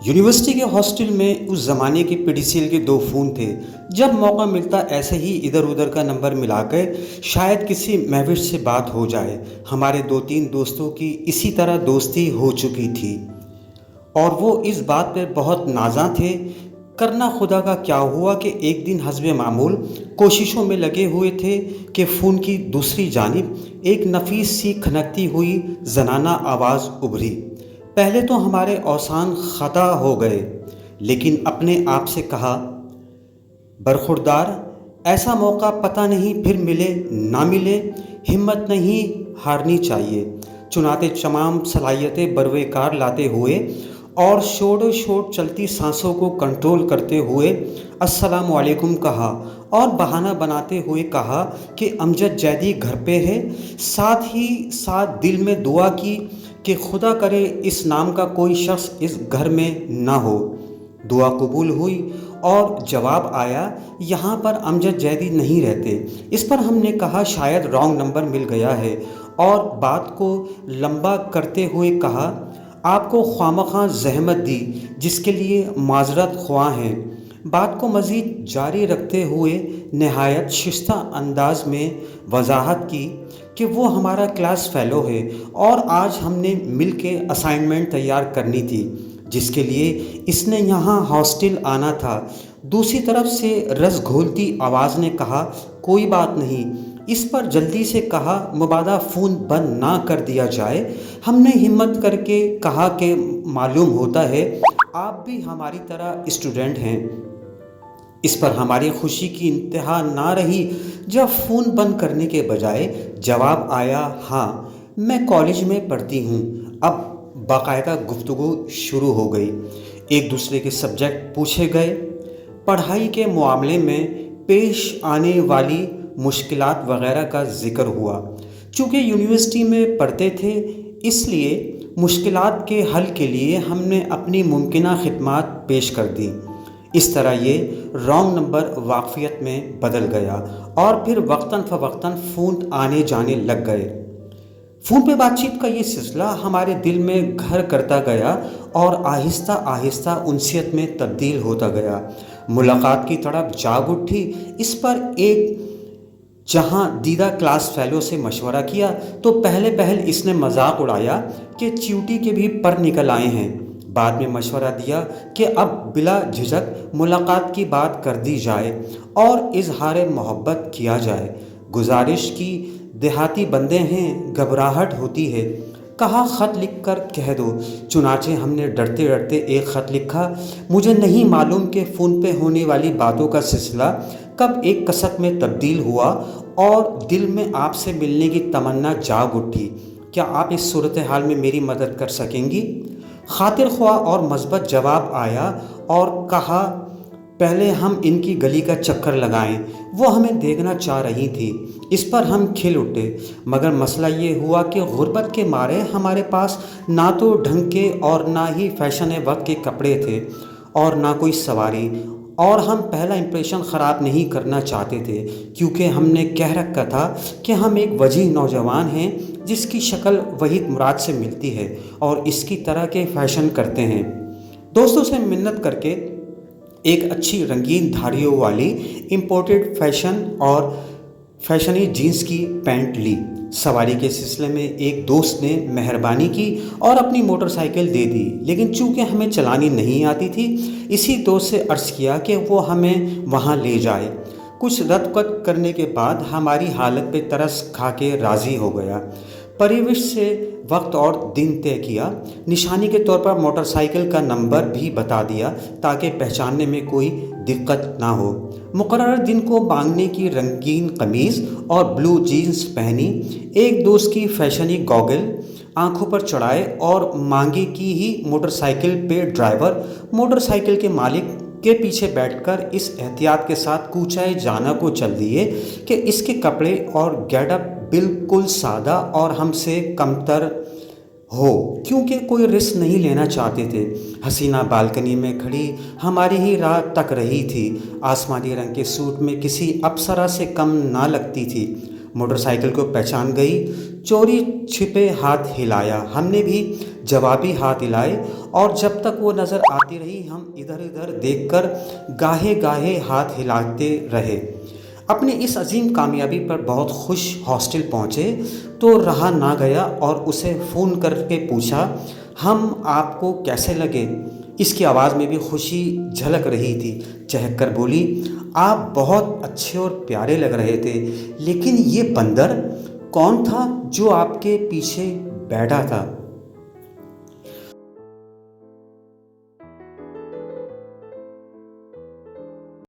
University के hostel में उस ज़माने के पीडीसीएल के 2 फ़ोन थे। जब मौका मिलता ऐसे ही इधर-उधर का नंबर मिलाकर शायद किसी महफ़िल से बात हो जाए। हमारे 2-3 दोस्तों की इसी तरह दोस्ती हो चुकी थी और वो इस बात पे बहुत नाज़ा थे। करना खुदा का क्या हुआ कि एक दिन हस्बे मामूल कोशिशों में लगे हुए थे कि फ़ोन की दूसरी जानिब एक नफीस सी खनकती हुई ज़नाना आवाज़ उभरी। पहले तो हमारे औसान ख़ता हो गए, लेकिन अपने आप से कहा, बरखुरदार, ऐसा मौका पता नहीं फिर मिले ना मिले, हिम्मत नहीं हारनी चाहिए। चुनाते तमाम सलाहियतें बरवेकार लाते हुए और शोर शोर चलती सांसों को कंट्रोल करते हुए अस्सलामु अलैकुम कहा और बहाना बनाते हुए कहा कि अमजद जैदी घर पे है। साथ ही साथ दिल में दुआ की कि खुदा करे इस नाम का कोई शख्स इस घर में ना हो। दुआ कबूल हुई और जवाब आया, यहाँ पर अमजद जैदी नहीं रहते। इस पर हमने कहा शायद रॉन्ग नंबर मिल गया है और बात को लंबा करते हुए कहा, आपको ख्वामख़ा ज़हमत दी जिसके लिए माज़रत ख्वाह हैं। बात को मज़ीद जारी रखते हुए नहायत शिस्ता अंदाज में वजाहत की कि वो हमारा क्लास फ़ेलो है और आज हमने मिल के असाइनमेंट तैयार करनी थी जिसके लिए इसने यहाँ हॉस्टल आना था। दूसरी तरफ से रस घोलती आवाज़ ने कहा, कोई बात नहीं। इस पर जल्दी से कहा, मुबादा फ़ोन बंद ना कर दिया जाए। हमने हिम्मत करके कहा कि मालूम होता है आप भी हमारी तरह स्टूडेंट हैं। इस पर हमारी खुशी की इंतहा ना रही जब फ़ोन बंद करने के बजाय जवाब आया, हाँ मैं कॉलेज में पढ़ती हूँ। अब बाकायदा गुफ्तगू शुरू हो गई। एक दूसरे के सब्जेक्ट पूछे गए। पढ़ाई के मामले में पेश आने वाली मुश्किलात वगैरह का ज़िक्र हुआ। चूँकि यूनिवर्सिटी में पढ़ते थे इसलिए मुश्किलात के हल के लिए हमने अपनी मुमकिना खिदमात पेश कर दी। इस तरह ये रॉन्ग नंबर वाक़फ़ियत में बदल गया और फिर वक्तन फ़वक्तन फ़ोन आने जाने लग गए। फ़ोन पे बातचीत का ये सिलसिला हमारे दिल में घर करता गया और आहिस्ता आहिस्ता उनसियत में तब्दील होता गया। मुलाकात की तड़प जाग उठी। इस पर एक जहाँ दीदा क्लास फ़ेलो से मशवरा किया तो पहले इसने मजाक उड़ाया कि च्यूटी के भी पर निकल आए हैं। बाद में मशवरा दिया कि अब बिला झिझक मुलाकात की बात कर दी जाए और इजहार मोहब्बत किया जाए। गुजारिश की, देहाती बंदे हैं, घबराहट होती है। कहा ख़त लिख कर कह दो। चुनाचे हमने डरते डरते एक ख़त लिखा। मुझे नहीं मालूम कि फ़ोन पे होने वाली बातों का सिलसिला कब एक कसक में तब्दील हुआ और दिल में आपसे मिलने की तमन्ना जाग उठी। क्या आप इस सूरत हाल में मेरी मदद कर सकेंगी? खातिर ख्वाह और मस्बत जवाब आया और कहा, पहले हम इनकी गली का चक्कर लगाएं। वो हमें देखना चाह रही थी। इस पर हम खिल उठे, मगर मसला ये हुआ कि गुर्बत के मारे हमारे पास ना तो ढंग के और ना ही फैशन वक्त के कपड़े थे और ना कोई सवारी, और हम पहला इंप्रेशन ख़राब नहीं करना चाहते थे क्योंकि हमने कह रखा था कि हम एक वजीह नौजवान हैं जिसकी शक्ल वहीद मुराद से मिलती है और इसकी तरह के फ़ैशन करते हैं। दोस्तों से मिन्नत करके एक अच्छी रंगीन धारियों वाली इम्पोर्टेड फ़ैशन और फैशनी जीन्स की पैंट ली। सवारी के सिलसिले में एक दोस्त ने मेहरबानी की और अपनी मोटरसाइकिल दे दी, लेकिन चूँकि हमें चलानी नहीं आती थी इसी दोस्त से अर्ज़ किया कि वो हमें वहाँ ले जाए। कुछ रद्द करने के बाद हमारी हालत पे तरस खा के राज़ी हो गया। परिवेश से वक्त और दिन तय किया। निशानी के तौर पर मोटरसाइकिल का नंबर भी बता दिया ताकि पहचानने में कोई दिक्कत ना हो। मुकर्रर दिन को बांगने की रंगीन कमीज़ और ब्लू जीन्स पहनी। एक दोस्त की फैशनी गॉगल आंखों पर चढ़ाए और मांगे की ही मोटरसाइकिल पे ड्राइवर मोटरसाइकिल के मालिक के पीछे बैठकर इस एहतियात के साथ कूचाए जाना को चल दिए कि इसके कपड़े और गेटअप बिल्कुल सादा और हमसे कमतर हो, क्योंकि कोई रिस्क नहीं लेना चाहते थे। हसीना बालकनी में खड़ी हमारी ही राह तक रही थी। आसमानी रंग के सूट में किसी अप्सरा से कम ना लगती थी। मोटरसाइकिल को पहचान गई चोरी छिपे हाथ हिलाया। हमने भी जवाबी हाथ हिलाए और जब तक वो नज़र आती रही हम इधर उधर देखकर गाहे गाहे हाथ हिलाते रहे। अपनी इस अजीम कामयाबी पर बहुत खुश हॉस्टल पहुँचे तो रहा ना गया और उसे फ़ोन करके पूछा, हम आपको कैसे लगे? इसकी आवाज़ में भी खुशी झलक रही थी। चहक कर बोली, आप बहुत अच्छे और प्यारे लग रहे थे, लेकिन ये बंदर कौन था जो आपके पीछे बैठा था?